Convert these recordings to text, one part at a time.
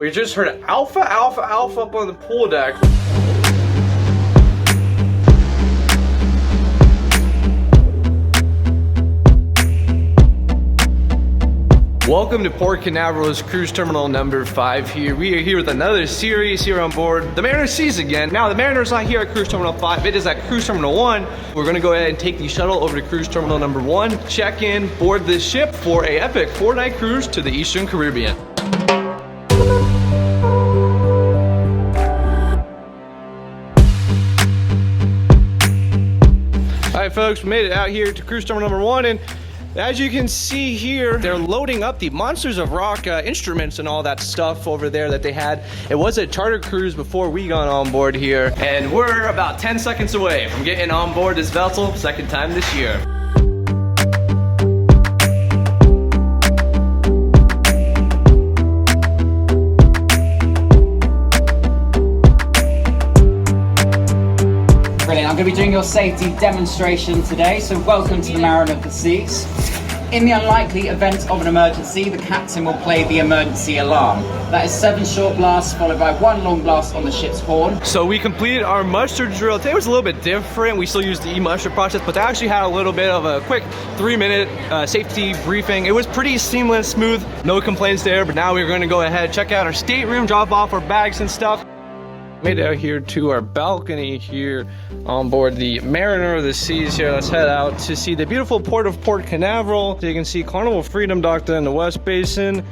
We just heard alpha, alpha, alpha up on the pool deck. Welcome to Port Canaveral's cruise terminal number 5 here. We are here with another series here on board the Mariner Seas again. Now the Mariner's not here at cruise terminal 5, it is at cruise terminal 1. We're gonna go ahead and take the shuttle over to cruise terminal number 1, check in, board this ship for a epic 4-night cruise to the Eastern Caribbean. Alright folks, we made it out here to cruise terminal number 1, and as you can see here, they're loading up the Monsters of Rock instruments and all that stuff over there that they had. It was a charter cruise before we got on board here, and we're about 10 seconds away from getting on board this vessel, second time this year. I'm going to be doing your safety demonstration today, so welcome to the Mariner of the Seas. In the unlikely event of an emergency, the captain will play the emergency alarm. That is 7 short blasts followed by 1 long blast on the ship's horn. So we completed our muster drill. Today was a little bit different. We still used the e-muster process, but they actually had a little bit of a quick 3-minute safety briefing. It was pretty seamless, smooth, no complaints there, but now we're going to go ahead, check out our stateroom, drop off our bags and stuff. Made it out here to our balcony here on board the Mariner of the Seas here. Let's head out to see the beautiful port of Port Canaveral. So you can see Carnival Freedom docked in the West Basin.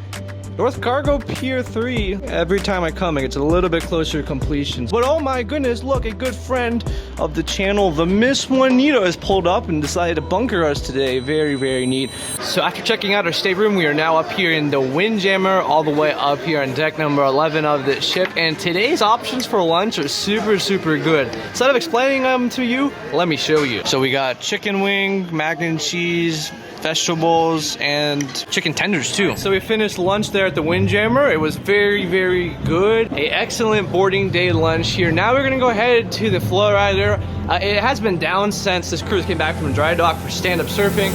North Cargo Pier 3. Every time I come, it gets a little bit closer to completion. But oh my goodness, look, a good friend of the channel, the Miss Juanita, has pulled up and decided to bunker us today. Very, very neat. So after checking out our stateroom, we are now up here in the Windjammer, all the way up here on deck number 11 of the ship. And today's options for lunch are super, super good. Instead of explaining them to you, let me show you. So we got chicken wing, mac and cheese, vegetables, and chicken tenders too. So we finished lunch there at the Windjammer. It was very, very good. An excellent boarding day lunch here. Now we're gonna go ahead to the flow rider. It has been down since this cruise came back from dry dock for stand-up surfing.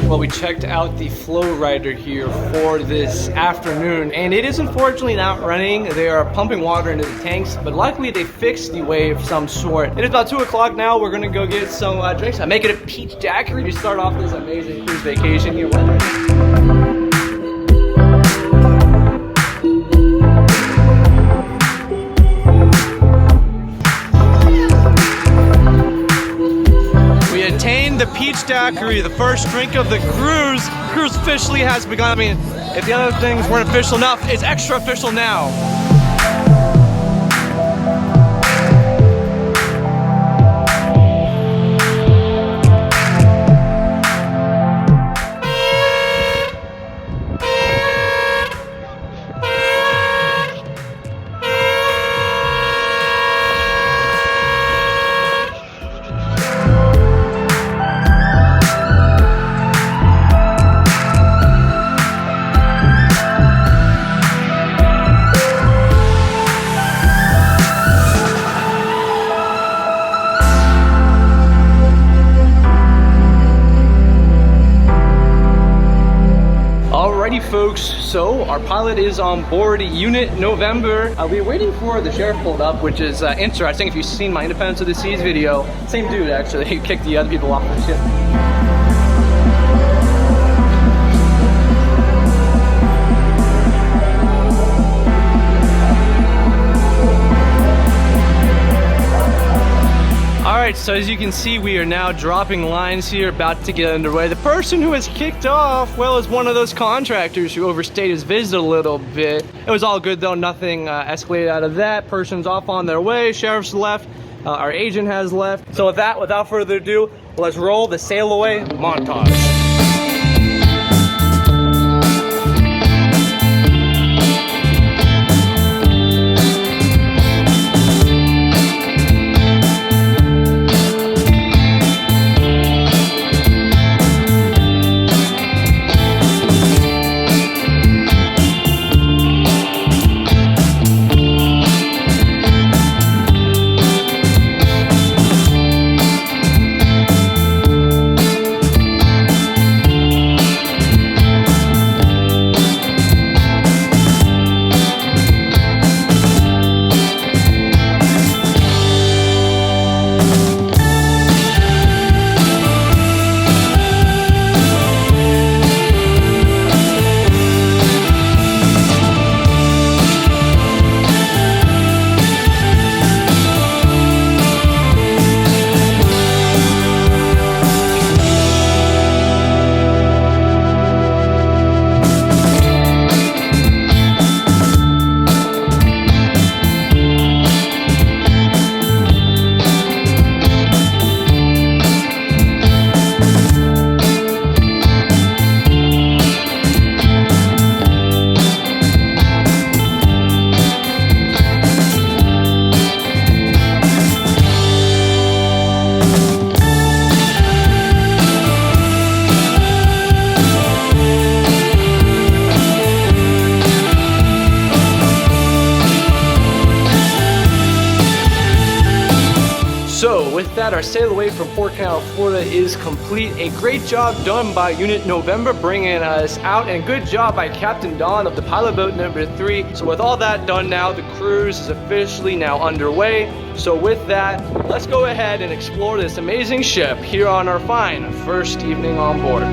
Well, we checked out the flow rider here for this afternoon, and it is unfortunately not running. They are pumping water into the tanks, but luckily they fixed the wave of some sort. It is about 2 o'clock now. We're gonna go get some drinks. I'm making a peach daiquiri to start off this amazing cruise vacation here. The peach daiquiri, the first drink of the cruise. Cruise officially has begun. I mean, if the other things weren't official enough, it's extra official now. Folks, so our pilot is on board Unit November. We're waiting for the sheriff pulled up, which is interesting. If you've seen my Independence of the Seas video, same dude actually, he kicked the other people off the ship. Alright, so as you can see, we are now dropping lines here, about to get underway. The person who has kicked off, well, is one of those contractors who overstayed his visit a little bit. It was all good though, nothing escalated out of that. Person's off on their way, sheriff's left, our agent has left. So with that, without further ado, let's roll the sail away montage. with that, our sail away from Port Canaveral, Florida is complete. A great job done by Unit November bringing us out, and good job by Captain Don of the pilot boat number 3. So with all that done now, the cruise is officially now underway. So with that, let's go ahead and explore this amazing ship here on our fine first evening on board.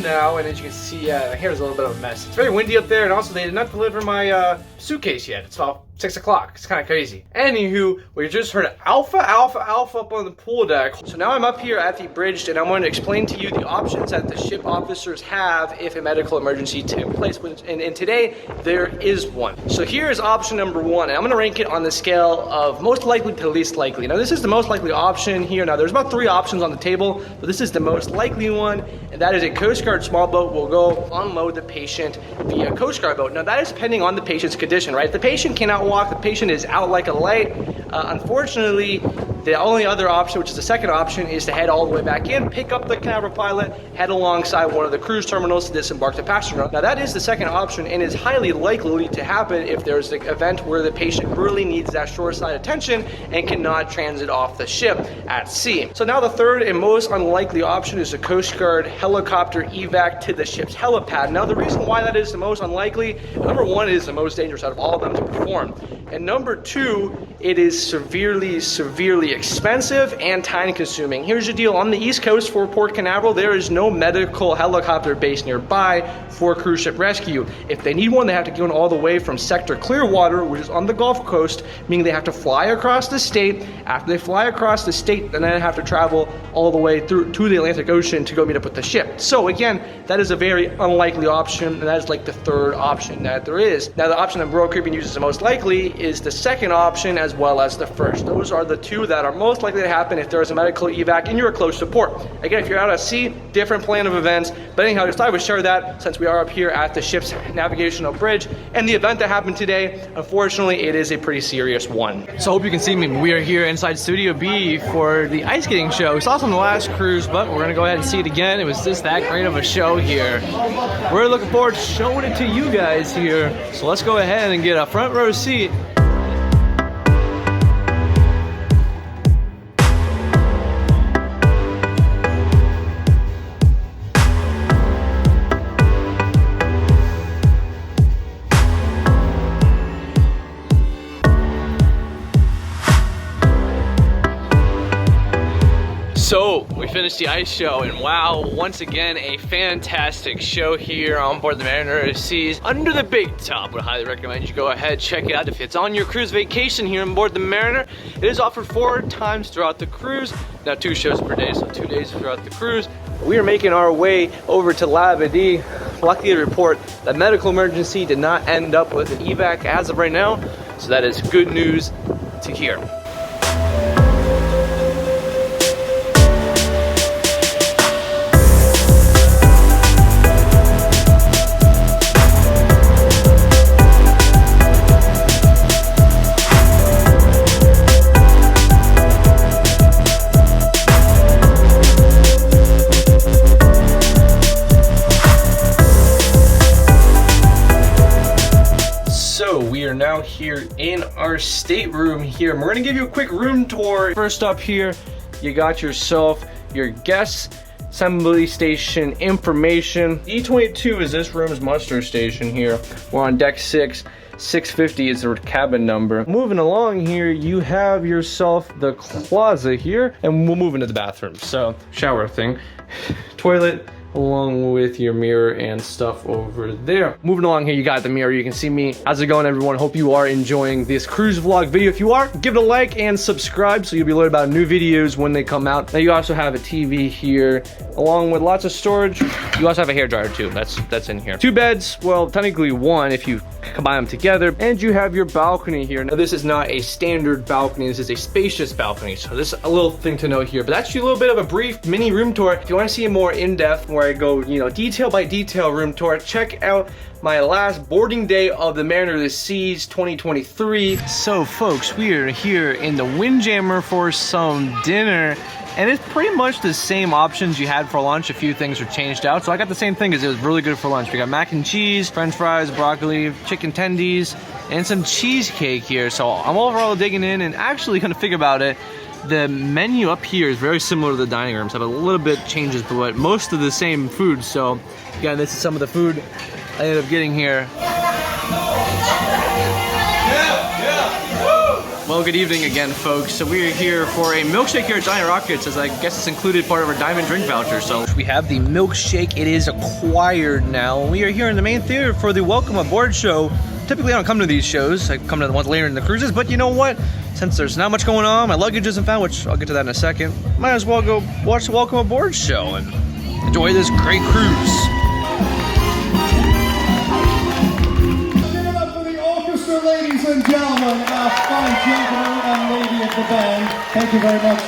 Now, and as you can see, my hair is a little bit of a mess. It's very windy up there, and also they did not deliver my suitcase yet. It's about 6 o'clock. It's kind of crazy. Anywho, we just heard Alpha up on the pool deck. So now I'm up here at the bridge, and I'm going to explain to you the options that the ship officers have if a medical emergency takes place. And today, there is one. So here is option number 1, and I'm going to rank it on the scale of most likely to least likely. Now, this is the most likely option here. Now, there's about 3 options on the table, but this is the most likely one, and that is a Coast Guard small boat will go unload the patient via Coast Guard boat. Now, that is depending on the patient's condition, right? If the patient cannot walk, the patient is out like a light. Unfortunately, the only other option, which is the second option, is to head all the way back in, pick up the Canaveral pilot, head alongside one of the cruise terminals to disembark the passenger. Now that is the second option and is highly likely to happen if there's an event where the patient really needs that shoreside attention and cannot transit off the ship at sea. So now the third and most unlikely option is the Coast Guard helicopter evac to the ship's helipad. Now the reason why that is the most unlikely, number 1, it is the most dangerous out of all of them to perform. And number 2, it is severely expensive and time consuming. Here's the deal. On the East Coast for Port Canaveral, there is no medical helicopter base nearby for cruise ship rescue. If they need one, they have to go all the way from Sector Clearwater, which is on the Gulf Coast, meaning they have to fly across the state. After they fly across the state, then they have to travel all the way through to the Atlantic Ocean to go meet up with the ship. So again, that is a very unlikely option, and that is like the third option that there is. Now the option that Royal Caribbean uses the most likely is the second option as well as the first. Those are the 2 that are most likely to happen if there is a medical evac and you're close to port. Again, if you're out at sea, different plan of events. But anyhow, I just thought I would share that since we are up here at the ship's navigational bridge. And the event that happened today, unfortunately, it is a pretty serious one. So I hope you can see me. We are here inside Studio B for the ice skating show. We saw this on the last cruise, but we're going to go ahead and see it again. It was just that great of a show here. We're looking forward to showing it to you guys here. So let's go ahead and get a front row seat. So we finished the ice show, and wow, once again a fantastic show here on board the Mariner Seas under the big top. Would highly recommend you go ahead, check it out if it's on your cruise vacation here on board the Mariner. It is offered 4 times throughout the cruise. Now 2 shows per day, so 2 days throughout the cruise. We are making our way over to Labadee. Luckily to report that medical emergency did not end up with an evac as of right now, so that is good news to hear. Now here in our stateroom here, and we're gonna give you a quick room tour. First up here, you got yourself your guest assembly station information. E22 is this room's muster station here. We're on deck 6. 650 is the cabin number. Moving along here, you have yourself the closet here, and we'll move into the bathroom. So shower thing, toilet, along with your mirror and stuff over there. Moving along here, you got the mirror. You can see me. How's it going, everyone? Hope you are enjoying this cruise vlog video. If you are, give it a like and subscribe so you'll be alerted about new videos when they come out. Now you also have a TV here, along with lots of storage. You also have a hairdryer too. That's in here. 2 beds. Well, technically 1 if you combine them together. And you have your balcony here. Now this is not a standard balcony. This is a spacious balcony. So this is a little thing to note here. But that's a little bit of a brief mini room tour. If you want to see a more in-depth, where I go, detail by detail room tour, check out my last boarding day of the Mariner of the Seas 2023. So folks, we are here in the Windjammer for some dinner. and it's pretty much the same options you had for lunch. A few things are changed out, so I got the same thing because it was really good for lunch. We got mac and cheese, french fries, broccoli, chicken tendies, and some cheesecake here. So I'm overall digging in and actually kind of figure about it. The menu up here is very similar to the dining rooms. Have a little bit changes, but most of the same food. So again, this is some of the food I ended up getting here. Well, good evening again, folks. So we are here for a milkshake here at Giant Rockets, as I guess it's included part of our diamond drink voucher. So we have the milkshake. It is acquired now. We are here in the main theater for the Welcome Aboard show. Typically, I don't come to these shows. I come to the ones later in the cruises. But you know what? Since there's not much going on, my luggage isn't found, which I'll get to that in a second. Might as well go watch the Welcome Aboard show and enjoy this great cruise. Ladies and gentlemen, our fine gentleman and lady of the band, thank you very much.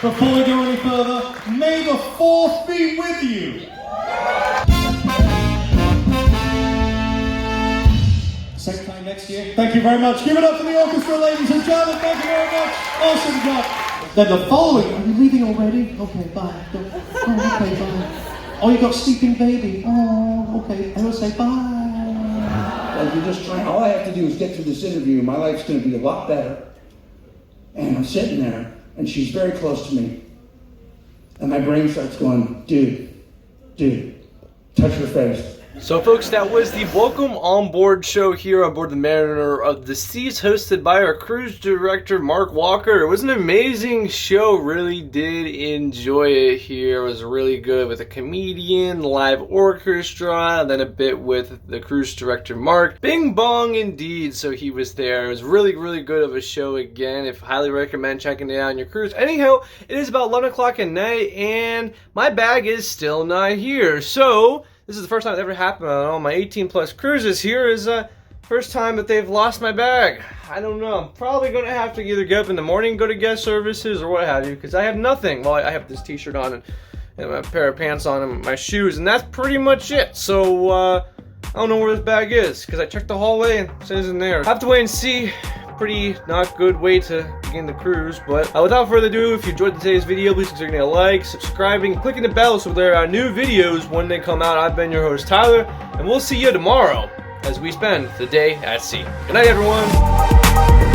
Before we go any further, may the 4th be with you. Same time next year. Thank you very much. Give it up for the orchestra, ladies and gentlemen. Thank you very much. Awesome job. Then the following. Are you leaving already? Okay, bye. Oh, okay, bye. Oh, you got sleeping baby. Oh, okay. I will say bye. Like you're just trying, all I have to do is get through this interview, my life's going to be a lot better. And I'm sitting there, and she's very close to me. And my brain starts going, dude, touch her face. So folks, that was the Welcome On Board show here on board the Mariner of the Seas, hosted by our cruise director, Mark Walker. It was an amazing show, really did enjoy it here. It was really good with a comedian, live orchestra, and then a bit with the cruise director, Mark. Bing bong indeed, so he was there. It was really, really good of a show again. If highly recommend checking it out on your cruise. Anyhow, it is about 11 o'clock at night, and my bag is still not here. So this is the first time it's ever happened on all my 18 plus cruises. Here is first time that they've lost my bag. I don't know. I'm probably going to have to either get up in the morning, go to guest services, or what have you, because I have nothing. Well, I have this t-shirt on and a pair of pants on and my shoes, and that's pretty much it. So I don't know where this bag is, because I checked the hallway and it isn't there. I have to wait and see. Pretty not good way to begin the cruise, but without further ado, if you enjoyed today's video, please consider giving a like, subscribing, clicking the bell so there are new videos when they come out. I've been your host, Tyler, and we'll see you tomorrow as we spend the day at sea. Good night, everyone.